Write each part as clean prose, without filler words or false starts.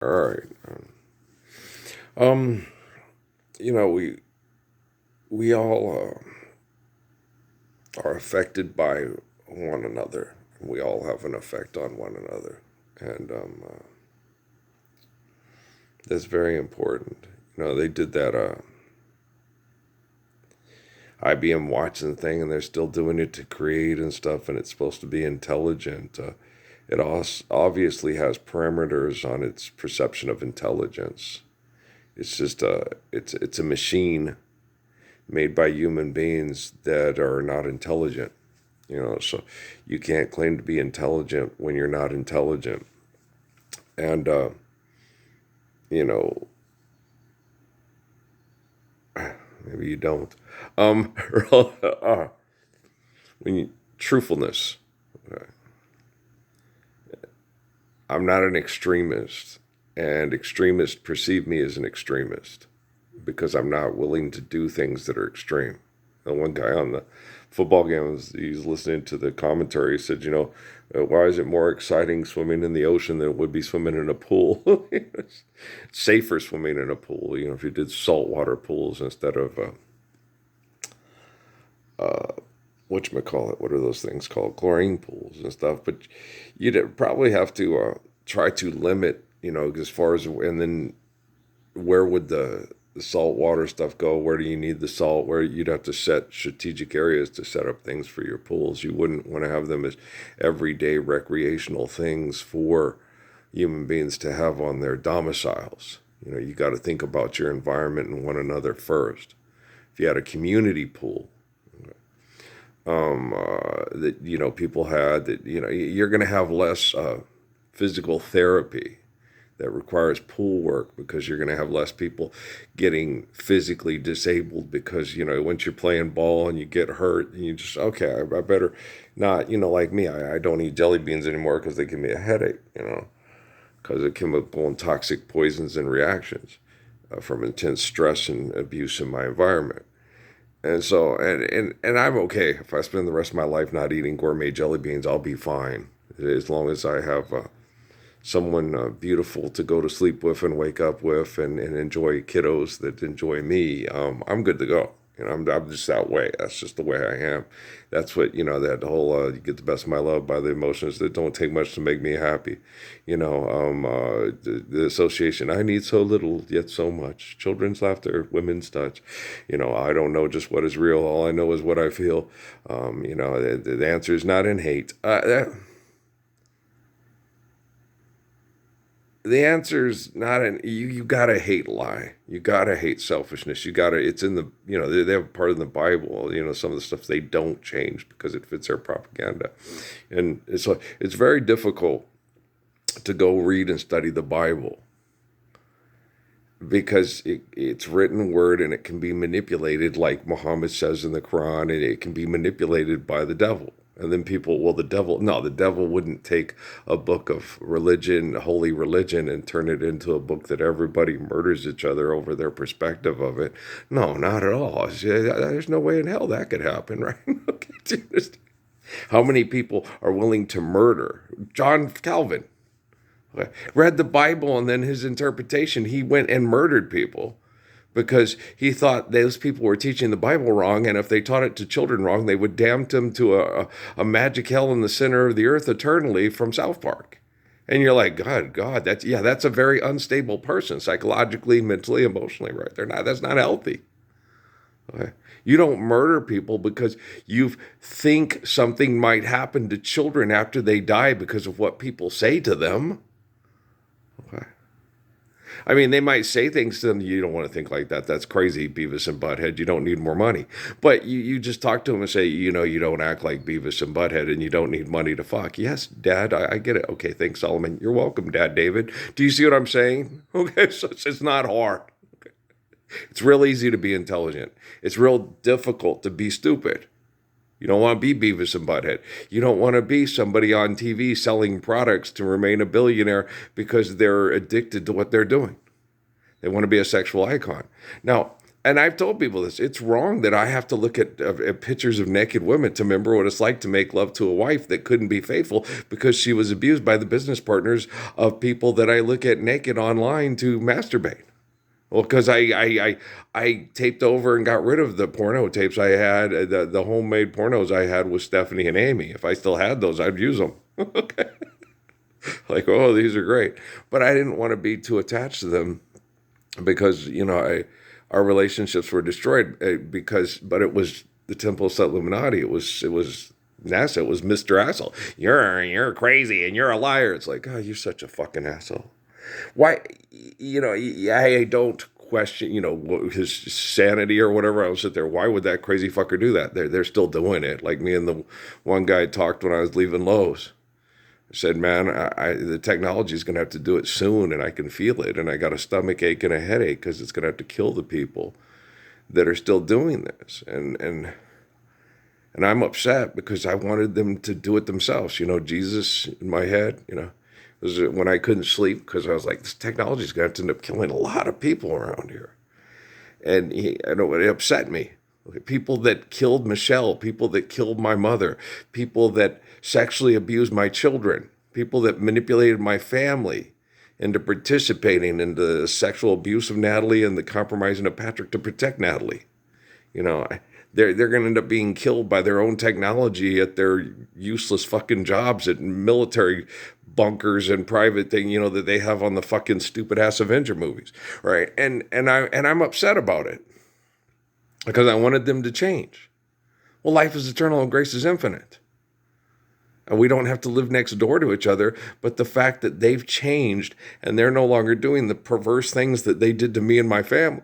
All right. Um, you know, we all are affected by one another. We all have an effect on one another, and that's very important. They did that IBM Watson thing, and they're still doing it to create and stuff, and it's supposed to be intelligent. It obviously has parameters on its perception of intelligence. It's just it's a machine made by human beings that are not intelligent. So you can't claim to be intelligent when you're not intelligent. And you know, maybe you don't. Um, when you, truthfulness. I'm not an extremist, and extremists perceive me as an extremist because I'm not willing to do things that are extreme. And one guy on the football game he's listening to the commentary. He said, why is it more exciting swimming in the ocean than it would be swimming in a pool? It's safer swimming in a pool. If you did saltwater pools instead of whatchamacallit, what are those things called? Chlorine pools and stuff. But you'd probably have to try to limit, as far as, and then where would the salt water stuff go? Where do you need the salt? Where you'd have to set strategic areas to set up things for your pools. You wouldn't want to have them as everyday recreational things for human beings to have on their domiciles. You got to think about your environment and one another first. If you had a community pool, that people had, that you're going to have less physical therapy that requires pool work because you're going to have less people getting physically disabled because once you're playing ball and you get hurt and you just, okay, I better not, like me, I don't eat jelly beans anymore because they give me a headache, because of chemical and toxic poisons and reactions from intense stress and abuse in my environment. And so, and I'm okay if I spend the rest of my life not eating gourmet jelly beans. I'll be fine as long as I have someone beautiful to go to sleep with and wake up with, and enjoy kiddos that enjoy me. I'm good to go. I'm just that way. That's just the way I am. That's what, that whole, you get the best of my love by the emotions that don't take much to make me happy. The association, I need so little, yet so much. Children's laughter, women's touch. I don't know just what is real. All I know is what I feel. The answer is not in hate. The answer's not in you gotta hate lie. You gotta hate selfishness. It's in the, they have part in the Bible, some of the stuff they don't change because it fits their propaganda. And it's very difficult to go read and study the Bible because it's written word and it can be manipulated, like Muhammad says in the Quran, and it can be manipulated by the devil. And then people, well, the devil wouldn't take a book of religion, holy religion, and turn it into a book that everybody murders each other over their perspective of it. No, not at all. There's no way in hell that could happen, right? Okay, how many people are willing to murder? John Calvin read the Bible, and then his interpretation, he went and murdered people because he thought those people were teaching the Bible wrong, and if they taught it to children wrong, they would damn them to a magic hell in the center of the earth eternally from South Park. And you're like, God, that's a very unstable person, psychologically, mentally, emotionally, right? That's not healthy. Okay? You don't murder people because you think something might happen to children after they die because of what people say to them. Okay. I mean, they might say things to them. You don't want to think like that. That's crazy, Beavis and Butthead. You don't need more money. But you just talk to them and say, you don't act like Beavis and Butthead and you don't need money to fuck. Yes, Dad, I get it. Okay, thanks, Solomon. You're welcome, Dad David. Do you see what I'm saying? Okay, so it's not hard. Okay. It's real easy to be intelligent. It's real difficult to be stupid. You don't want to be Beavis and Butthead. You don't want to be somebody on TV selling products to remain a billionaire because they're addicted to what they're doing. They want to be a sexual icon. Now, And I've told people this. It's wrong that I have to look at pictures of naked women to remember what it's like to make love to a wife that couldn't be faithful because she was abused by the business partners of people that I look at naked online to masturbate. Well, because I taped over and got rid of the porno tapes I had, the homemade pornos I had with Stephanie and Amy. If I still had those, I'd use them. Okay. Like, oh, these are great. But I didn't want to be too attached to them because, our relationships were destroyed but it was the Temple of Set Illuminati. It was NASA. It was Mr. Asshole. You're crazy and you're a liar. It's like, oh, you're such a fucking asshole. Why, I don't question, his sanity or whatever. I was sit there. Why would that crazy fucker do that? They're still doing it. Like me and the one guy talked when I was leaving Lowe's. I said, man, the technology is going to have to do it soon, and I can feel it. And I got a stomach ache and a headache because it's going to have to kill the people that are still doing this. And I'm upset because I wanted them to do it themselves. Jesus in my head, was when I couldn't sleep because I was like, this technology is going to have to end up killing a lot of people around here. And it upset me. People that killed Michelle, people that killed my mother, people that sexually abused my children, people that manipulated my family into participating in the sexual abuse of Natalie and the compromising of Patrick to protect Natalie. They're going to end up being killed by their own technology at their useless fucking jobs at military bunkers and private thing, that they have on the fucking stupid ass Avenger movies, right? And I'm upset about it because I wanted them to change. Well, life is eternal and grace is infinite. And we don't have to live next door to each other, but the fact that they've changed and they're no longer doing the perverse things that they did to me and my family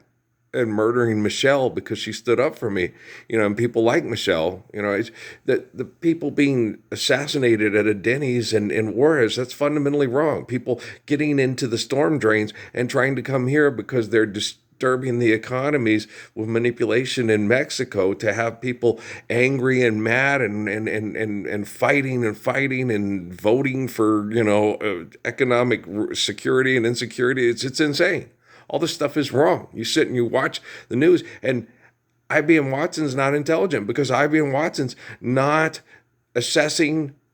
and murdering Michelle because she stood up for me, and people like Michelle, it's the people being assassinated at a Denny's and in Juarez, that's fundamentally wrong. People getting into the storm drains and trying to come here because they're disturbing the economies with manipulation in Mexico to have people angry and mad and fighting and voting for, economic security and insecurity. It's insane. All this stuff is wrong. You sit and you watch the news, and IBM Watson's not intelligent because IBM Watson's not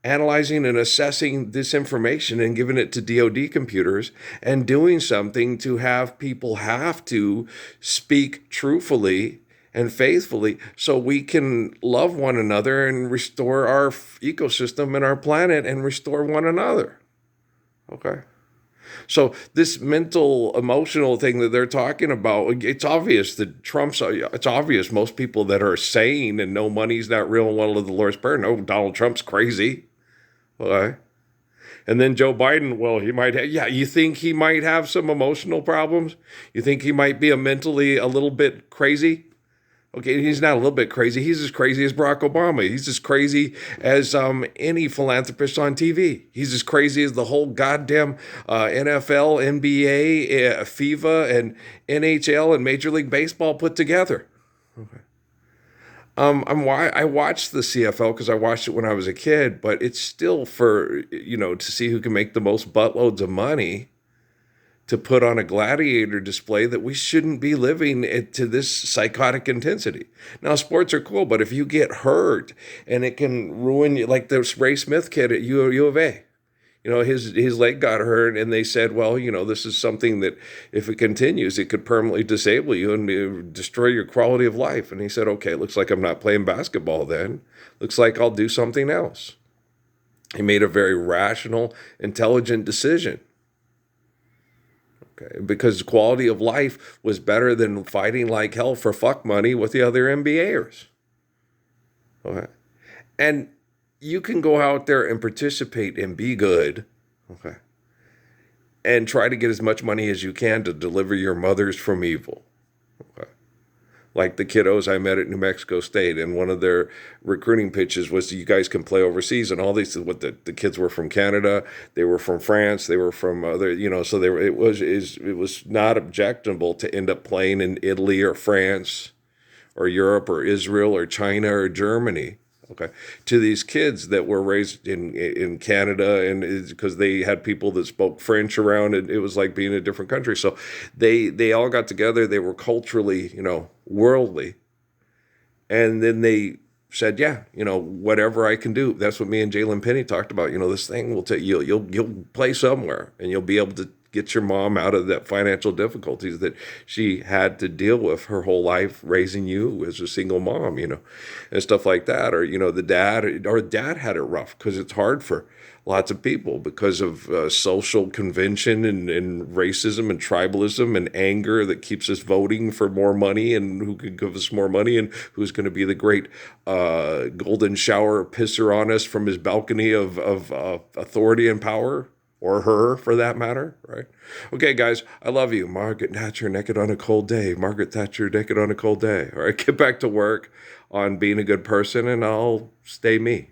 analyzing and assessing this information and giving it to DoD computers and doing something to have people have to speak truthfully and faithfully so we can love one another and restore our ecosystem and our planet and restore one another. Okay. So this mental, emotional thing that they're talking about, it's obvious that it's obvious most people that are sane and know money's not real and want to live the Lord's Prayer know Donald Trump's crazy. Okay. And then Joe Biden, well, he might have, you think he might have some emotional problems? You think he might be mentally a little bit crazy? Okay, he's not a little bit crazy. He's as crazy as Barack Obama. He's as crazy as any philanthropist on TV. He's as crazy as the whole goddamn NFL, NBA, FIFA, and NHL and Major League Baseball put together. Okay. I watched the CFL because I watched it when I was a kid, but it's still for, to see who can make the most buttloads of money to put on a gladiator display that we shouldn't be living to this psychotic intensity. Now, sports are cool, but if you get hurt and it can ruin you, like the Ray Smith kid at U of A, his leg got hurt and they said, well, this is something that if it continues, it could permanently disable you and destroy your quality of life. And he said, okay, looks like I'm not playing basketball then. Looks like I'll do something else. He made a very rational, intelligent decision. Okay, because quality of life was better than fighting like hell for fuck money with the other NBAers. Okay. And you can go out there and participate and be good. Okay. And try to get as much money as you can to deliver your mothers from evil. Okay. Like the kiddos I met at New Mexico State, and one of their recruiting pitches was, you guys can play overseas, and all these, what the kids were from Canada, they were from France, they were from other, so they were, it was not objectionable to end up playing in Italy or France or Europe or Israel or China or Germany. okay, to these kids that were raised in Canada, and because they had people that spoke French around, and it was like being in a different country. So they all got together. They were culturally, worldly, and then they said, yeah, whatever I can do. That's what me and Jalen Penny talked about. This thing will take you. You'll play somewhere, and you'll be able to get your mom out of that financial difficulties that she had to deal with her whole life raising you as a single mom, and stuff like that. Or the dad had it rough because it's hard for lots of people because of social convention and racism and tribalism and anger that keeps us voting for more money and who can give us more money and who's going to be the great golden shower pisser on us from his balcony of authority and power, or her for that matter, right? Okay, guys, I love you. Margaret Thatcher naked on a cold day. Margaret Thatcher naked on a cold day. All right, get back to work on being a good person, and I'll stay me.